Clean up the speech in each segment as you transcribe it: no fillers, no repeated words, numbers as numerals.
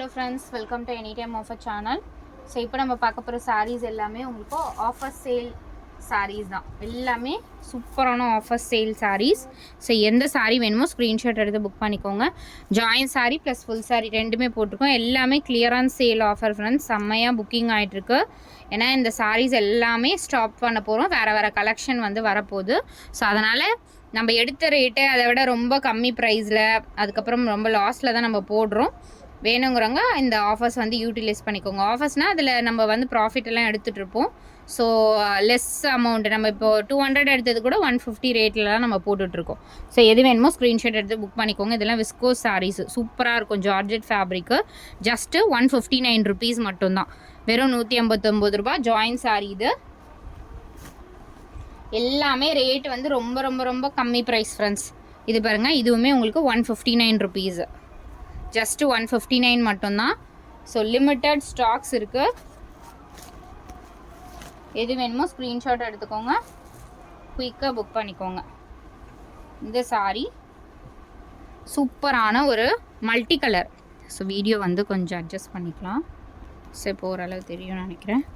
Hello friends, welcome to any time offer channel. So இப்போ நம்ம பார்க்க போகிற சாரீஸ் எல்லாமே உங்களுக்கு ஆஃபர் சேல் சாரீஸ் தான். எல்லாமே சூப்பரான ஆஃபர் சேல் சாரீஸ். ஸோ எந்த சாரீ வேணுமோ ஸ்க்ரீன்ஷாட் எடுத்து புக் பண்ணிக்கோங்க. Join sari plus full sari ரெண்டுமே போட்டிருக்கோம். எல்லாமே கிளியரான சேல் ஆஃபர் ஃப்ரெண்ட்ஸ். செம்மையாக புக்கிங் ஆகிட்டுருக்கு. ஏன்னா இந்த சாரீஸ் எல்லாமே ஸ்டாப் பண்ண போகிறோம். வேறு கலெக்ஷன் வந்து வரப்போகுது. ஸோ அதனால் நம்ம எடுத்த ரேட்டு அதை விட ரொம்ப கம்மி ப்ரைஸில், அதுக்கப்புறம் ரொம்ப லாஸில் தான் நம்ம போடுறோம். வேணுங்கிறவங்க இந்த ஆஃபர்ஸ் வந்து யூட்டிலைஸ் பண்ணிக்கோங்க. ஆஃபர்ஸ்னால் அதில் நம்ம வந்து ப்ராஃபிட் எல்லாம் எடுத்துகிட்ருப்போம். ஸோ லெஸ் அமௌண்ட், நம்ம இப்போ 200 எடுத்தது கூட 150 ரேட்லலாம் நம்ம போட்டுட்ருக்கோம். ஸோ எது வேணுமோ ஸ்க்ரீன்ஷாட் எடுத்து புக் பண்ணிக்கோங்க. இதெல்லாம் விஸ்கோஸ் சாரீஸ் சூப்பராக இருக்கும். ஜார்ஜெட் ஃபேப்ரிக்கு ஜஸ்ட்டு 159 ருபீஸ் மட்டும்தான். வெறும் 159 ரூபா ஜாயின் சாரீ. இது எல்லாமே ரேட் வந்து ரொம்ப ரொம்ப ரொம்ப கம்மி ப்ரைஸ் ஃப்ரெண்ட்ஸ். இது பாருங்கள், இதுவுமே உங்களுக்கு 159 ருபீஸு, ஜஸ்ட்டு 159 மட்டும்தான். ஸோ லிமிட்டட் ஸ்டாக்ஸ் இருக்குது. எது வேணுமோ ஸ்க்ரீன்ஷாட் எடுத்துக்கோங்க, குயிக்காக புக் பண்ணிக்கோங்க. இந்த சாரீ சூப்பரான ஒரு மல்டி கலர். ஸோ வீடியோ வந்து கொஞ்சம் அட்ஜஸ்ட் பண்ணிக்கலாம். ஸோ இப்போ ஓரளவு தெரியும்னு நினைக்கிறேன்.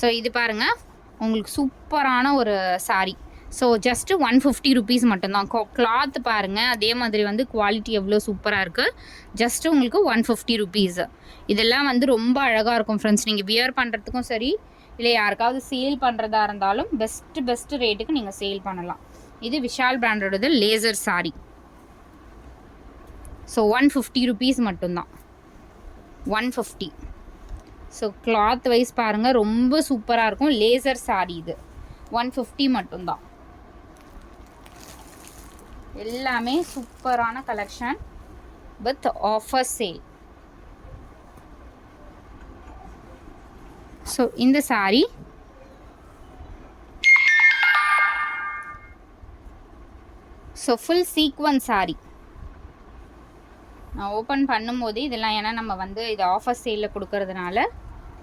ஸோ இது பாருங்கள், உங்களுக்கு சூப்பரான ஒரு சாரீ. ஸோ ஜஸ்ட்டு 150 ருபீஸ் மட்டும்தான். கிளாத் பாருங்கள், அதே மாதிரி வந்து குவாலிட்டி எவ்வளோ சூப்பராக இருக்குது. ஜஸ்ட்டு உங்களுக்கு 150 ருபீஸு. இதெல்லாம் வந்து ரொம்ப அழகாக இருக்கும் ஃப்ரெண்ட்ஸ். நீங்கள் வியர் பண்ணுறதுக்கும் சரி, இல்லை யாருக்காவது சேல் பண்ணுறதா இருந்தாலும் பெஸ்ட்டு ரேட்டுக்கு நீங்கள் சேல் பண்ணலாம். இது விஷால் பிராண்டோடது லேசர் சாரீ. ஸோ 150 ருபீஸ் மட்டும்தான். 150. ஸோ கிளாத் வைஸ் பாருங்கள், ரொம்ப சூப்பராக இருக்கும். லேசர் சாரீ இது 150 மட்டும்தான். எல்லாமே சூப்பரான collection with offer sale. So இந்த சாரீ ஃபுல் சீக்வன்ஸ் சாரீ. நான் ஓப்பன் பண்ணும்போது இதெல்லாம், ஏன்னா நம்ம வந்து இது ஆஃபர் சேலில் கொடுக்கறதுனால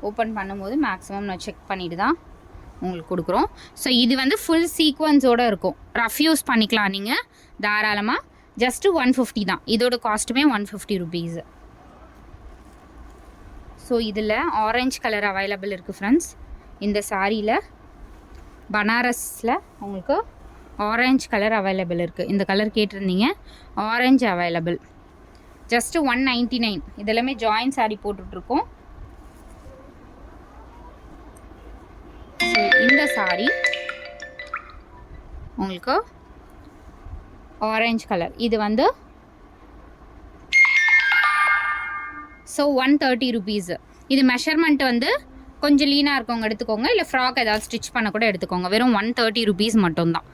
ஓப்பன் பண்ணும்போது மேக்ஸிமம் நான் செக் பண்ணிட்டு தான் உங்களுக்கு கொடுக்குறோம். ஸோ இது வந்து ஃபுல் சீக்வன்ஸோடு இருக்கும். ரஃப் யூஸ் பண்ணிக்கலாம் நீங்கள் தாராளமாக. ஜஸ்ட்டு 150 தான். இதோட காஸ்ட்டுமே 150 ருபீஸு. ஸோ இதில் ஆரஞ்ச் கலர் அவைலபிள் இருக்குது ஃப்ரெண்ட்ஸ். இந்த சாரியில் பனாரஸில் உங்களுக்கு ஆரஞ்ச் கலர் அவைலபிள் இருக்குது. இந்த கலர் கேட்டிருந்தீங்க, ஆரஞ்ச் அவைலபிள். ஜஸ்ட்டு 199. இதெல்லாமே ஜாயின் சாரீ போட்டுட்ருக்கோம். ஸோ இந்த சாரீ உங்களுக்கு ஆரஞ்ச் கலர். இது வந்து ஸோ 130 ருபீஸு. இது மெஷர்மெண்ட் வந்து கொஞ்சம் லீனாக இருக்கவங்க எடுத்துக்கோங்க, இல்லை ஃப்ராக் ஏதாவது ஸ்டிச் பண்ண கூட எடுத்துக்கோங்க. வெறும் 130 ருபீஸ் மட்டும்தான்.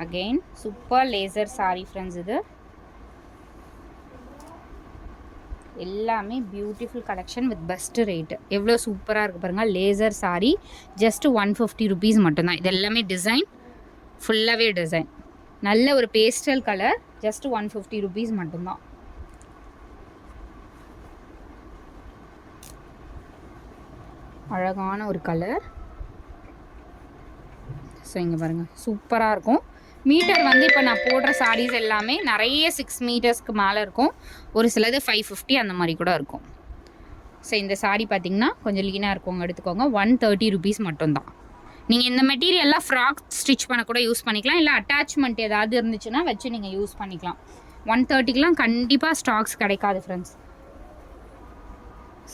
Again super laser sari friends. இது எல்லாமே beautiful collection with best rate. எவ்வளோ சூப்பராக இருக்குது பாருங்கள். லேசர் சாரீ ஜஸ்ட்டு 150 ருபீஸ் மட்டும்தான். இது எல்லாமே டிசைன், ஃபுல்லாகவே டிசைன். நல்ல ஒரு பேஸ்டல் கலர். ஜஸ்ட்டு 150 ருபீஸ் மட்டும்தான். அழகான ஒரு கலர். ஸோ இங்கே பாருங்கள், சூப்பராக இருக்கும். மீட்டர் வந்து இப்போ நான் போடுற சாரீஸ் எல்லாமே நிறைய 6 மீட்டர்ஸ்க்கு மேலே இருக்கும். ஒரு சிலது 550 அந்த மாதிரி கூட இருக்கும். ஸோ இந்த சாரீ பார்த்திங்கன்னா கொஞ்சம் லீனாக இருக்கவங்க எடுத்துக்கோங்க. 130 ருபீஸ் மட்டும்தான். நீங்கள் இந்த மெட்டீரியல்லாம் ஃப்ராக் ஸ்டிச் பண்ண கூட யூஸ் பண்ணிக்கலாம், இல்லை அட்டாச்மெண்ட் ஏதாவது இருந்துச்சுன்னா வச்சு நீங்கள் யூஸ் பண்ணிக்கலாம். 130க்கெலாம் கண்டிப்பாக ஸ்டாக்ஸ் கிடைக்காது ஃப்ரெண்ட்ஸ்.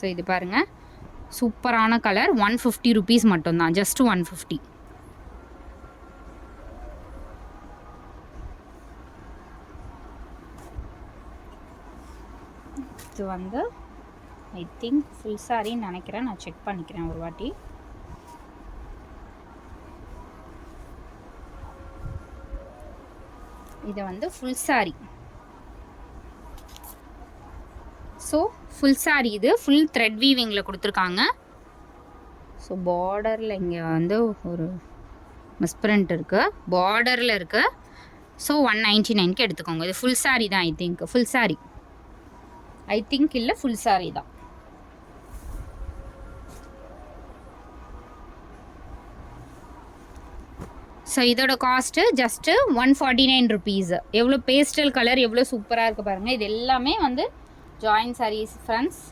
ஸோ இது பாருங்கள், சூப்பரான கலர். 150 ருபீஸ் மட்டும்தான். ஜஸ்ட்டு 150. இது வந்து ஐ திங்க் ஃபுல் சாரின்னு நினைக்கிறேன். நான் செக் பண்ணிக்கிறேன் ஒரு வாட்டி. இது வந்து full sorry. So full sorry இது ஃபுல் த்ரெட் வீவிங்கில் கொடுத்துருக்காங்க. ஸோ பார்டரில் இங்கே வந்து ஒரு மிஸ்பிரிண்ட் இருக்குது, பார்டரில் இருக்குது. ஸோ 199க்கு எடுத்துக்கோங்க. இது ஃபுல் சாரி தான். I think full sorry. I think இல்லை, ஃபுல் சாரி தான். ஸோ இதோட காஸ்ட்டு ஜஸ்ட்டு 149 ருபீஸ். எவ்வளோ பேஸ்டல் கலர் எவ்வளோ சூப்பராக இருக்குது பாருங்கள். இது எல்லாமே வந்து ஜாயின் சாரீஸ் ஃப்ரெண்ட்ஸ்.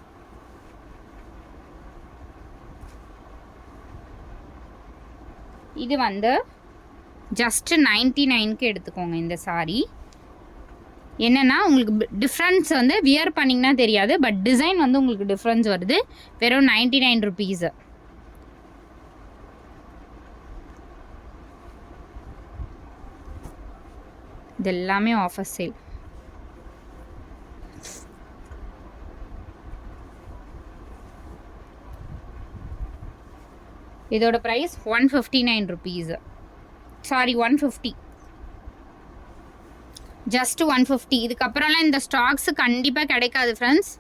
இது வந்து ஜஸ்ட்டு 99க்கு எடுத்துக்கோங்க இந்த சாரீ. என்னென்னா உங்களுக்கு டிஃப்ரென்ஸ் வந்து வியர் பண்ணிங்கன்னா தெரியாது, பட் டிசைன் வந்து உங்களுக்கு டிஃப்ரென்ஸ் வருது. வெறும் 99 ருபீஸு. இது எல்லாமே ஆஃபர் சேல். இதோட ப்ரைஸ் 159 ருபீஸ். Sorry 150, just 150. இதுக்கப்புறம்லாம் இந்த ஸ்டாக்ஸு கண்டிப்பாக கிடைக்காது ஃப்ரெண்ட்ஸ்.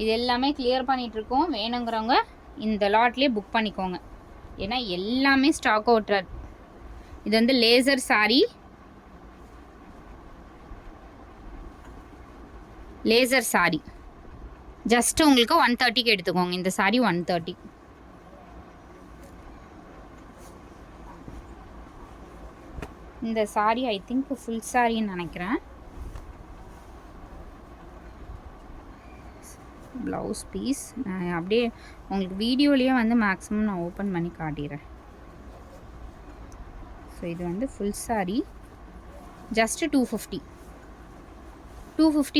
இது எல்லாமே கிளியர் பண்ணிகிட்ருக்கோம். வேணுங்கிறவங்க இந்த லாட்லேயே புக் பண்ணிக்கோங்க, ஏன்னா எல்லாமே ஸ்டாக் அவுட்ரு. இது வந்து laser sari, laser sari just உங்களுக்கு 130க்கு எடுத்துக்கோங்க. இந்த சாரீ 130. இந்த சாரீ ஐ திங்க் ஃபுல் சாரின்னு நினைக்கிறேன். ப்ளவுஸ் பீஸ் நான் அப்படியே உங்களுக்கு வீடியோலேயே வந்து மேக்ஸிமம் நான் ஓப்பன் பண்ணி காட்டிடுறேன். ஸோ இது வந்து ஃபுல் சாரீ ஜஸ்ட்டு 250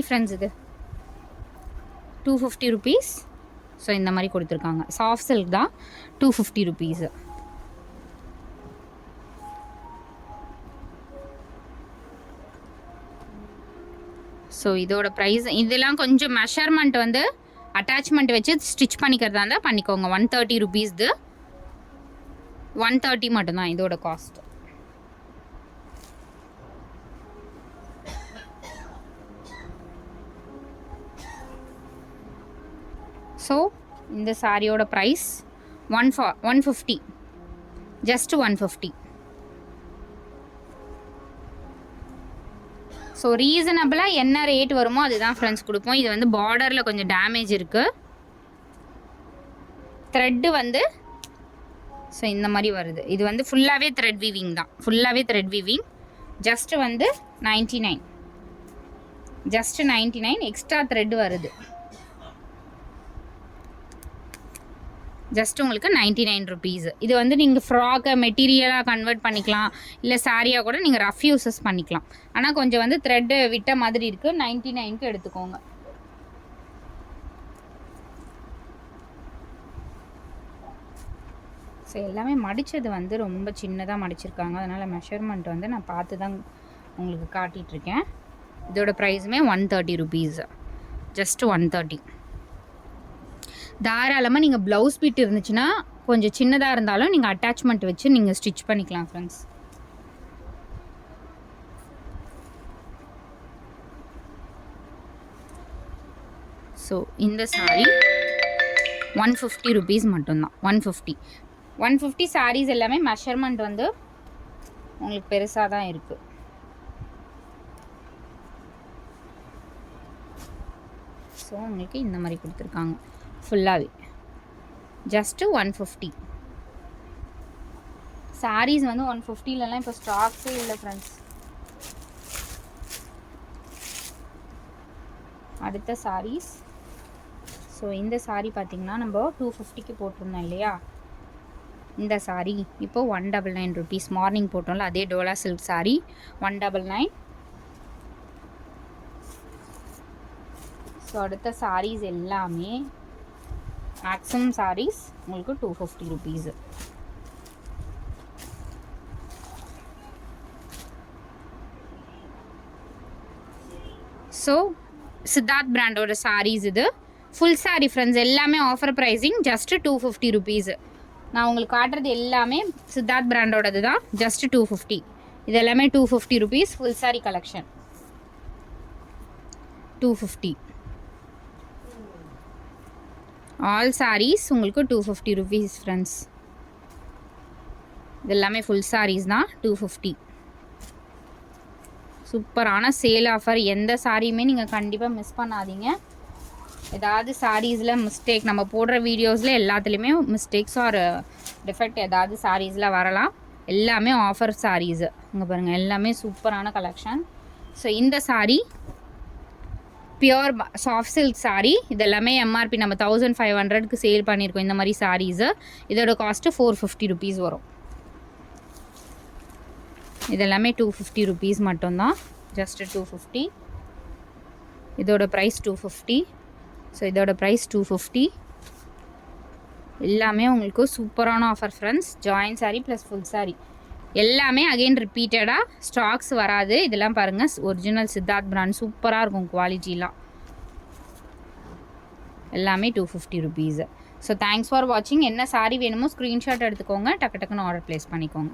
ஃப்ரெண்ட்ஸ். இது 250 ருபீஸ். ஸோ இந்த மாதிரி கொடுத்துருக்காங்க. சாஃப்ட் சில்க் தான், 250 ருபீஸு. ஸோ இதோட ப்ரைஸ் இதெல்லாம் கொஞ்சம் மெஷர்மெண்ட் வந்து அட்டாச்மெண்ட் வச்சு ஸ்டிச் பண்ணிக்கிறதா இருந்தால் பண்ணிக்கோங்க. 130 ருபீஸ். 130 மட்டும்தான் இதோட காஸ்ட். ஸோ இந்த சாரியோட ப்ரைஸ் 150, ஜஸ்ட் 150. ஸோ ரீசனபிளாக என்ன ரேட் வருமோ அதுதான் ஃப்ரெண்ட்ஸ் கொடுப்போம். இது வந்து பார்டரில் கொஞ்சம் டேமேஜ் இருக்குது. த்ரெட்டு வந்து ஸோ இந்த மாதிரி வருது. இது வந்து ஃபுல்லாகவே த்ரெட் வீவிங் தான், ஃபுல்லாகவே த்ரெட் வீவிங். ஜஸ்ட்டு வந்து 99, ஜஸ்ட்டு 99. எக்ஸ்ட்ரா த்ரெட் வருது. ஜஸ்ட் உங்களுக்கு 99 ருபீஸ். இது வந்து நீங்கள் ஃப்ராக்கை மெட்டீரியலாக கன்வெர்ட் பண்ணிக்கலாம், இல்லை சாரியாக கூட நீங்கள் ரஃப் யூஸஸ் பண்ணிக்கலாம். ஆனால் கொஞ்சம் வந்து த்ரெட்டு விட்ட மாதிரி இருக்குது. 99க்கு எடுத்துக்கோங்க. ஸோ எல்லாமே மடித்தது வந்து ரொம்ப சின்னதாக மடிச்சிருக்காங்க, அதனால் மெஷர்மெண்ட் வந்து நான் பார்த்து தான் உங்களுக்கு காட்டிகிட்ருக்கேன். இதோட ப்ரைஸுமே 130 ருபீஸ், ஜஸ்ட் 130. தாராளமாக நீங்கள் ப்ளவுஸ் பீட் இருந்துச்சுன்னா கொஞ்சம் சின்னதாக இருந்தாலும் நீங்கள் அட்டாச்மெண்ட் வச்சு நீங்கள் ஸ்டிச் பண்ணிக்கலாம் ஃப்ரெண்ட்ஸ். ஸோ இந்த சாரீ 150 ருபீஸ் மட்டும்தான். 150 சாரீஸ் எல்லாமே மெஷர்மெண்ட் வந்து உங்களுக்கு பெருசாக தான் இருக்குது. ஸோ உங்களுக்கு இந்த மாதிரி கொடுத்துருக்காங்க ஃபுல்லாகவே. ஜஸ்ட்டு 150. சாரீஸ் வந்து 150லலாம் இப்போ ஸ்டாக்ஸே இல்லை ஃப்ரெண்ட்ஸ். அடுத்த சாரீஸ். ஸோ இந்த சாரீ பார்த்திங்கன்னா நம்ம 250க்கு போட்டிருந்தோம் இல்லையா, இந்த சாரீ இப்போது 199 ருபீஸ். மார்னிங் போட்டோம்ல அதே டோலா சில்க் சாரீ 199. ஸோ அடுத்த சாரீஸ் எல்லாமே மேக்ஸிமம் சாரீஸ் உங்களுக்கு 250 ருபீஸு. ஸோ சித்தார்த் பிராண்டோட சாரீஸ் இது ஃபுல் சாரீ ஃப்ரெண்ட்ஸ். எல்லாமே ஆஃபர் ப்ரைஸிங், ஜஸ்ட்டு 250 ருபீஸு. நான் உங்களுக்கு காட்டுறது எல்லாமே சித்தார்த் பிராண்டோடது தான், ஜஸ்ட்டு 250. இது எல்லாமே 250 rupees. Full sari collection 250. All saris உங்களுக்கு 250 ருபீஸ் ஃப்ரெண்ட்ஸ். இது எல்லாமே ஃபுல் சாரீஸ் தான், 250. சூப்பரான சேல் ஆஃபர். எந்த சாரியுமே நீங்கள் கண்டிப்பாக மிஸ் பண்ணாதீங்க. ஏதாவது சாரீஸில் மிஸ்டேக், நம்ம போடுற வீடியோஸில் எல்லாத்துலேயுமே மிஸ்டேக்ஸ் ஆர் டிஃபெக்ட் ஏதாவது சாரீஸில் வரலாம். எல்லாமே ஆஃபர் சாரீஸு. இங்கே பாருங்கள், எல்லாமே சூப்பரான கலெக்ஷன். ஸோ இந்த sari pure soft silk sari. இது எல்லாமே எம்ஆர்பி நம்ம 1500க்கு சேல் பண்ணியிருக்கோம் இந்த மாதிரி சாரீஸு. இதோட காஸ்ட்டு 450 ருபீஸ் வரும். இதெல்லாமே 250 ருபீஸ் மட்டும்தான், ஜஸ்ட்டு 250. இதோட ப்ரைஸ் 250. ஸோ இதோட ப்ரைஸ் 250. எல்லாமே உங்களுக்கு சூப்பரான offer friends. Join sari plus full sari எல்லாமே அகெயின் ரிப்பீட்டடாக ஸ்டாக்ஸ் வராது. இதெல்லாம் பாருங்கள், ஒரிஜினல் சித்தார்த் பிராண்ட், சூப்பராக இருக்கும் குவாலிட்டிலாம். எல்லாமே 250 ருபீஸு. ஸோ தேங்க்ஸ் ஃபார் வாட்சிங். என்ன சாரீ வேணுமோ ஸ்க்ரீன்ஷாட் எடுத்துக்கோங்க, டக்கு டக்குன்னு ஆர்டர் ப்ளேஸ் பண்ணிக்கோங்க.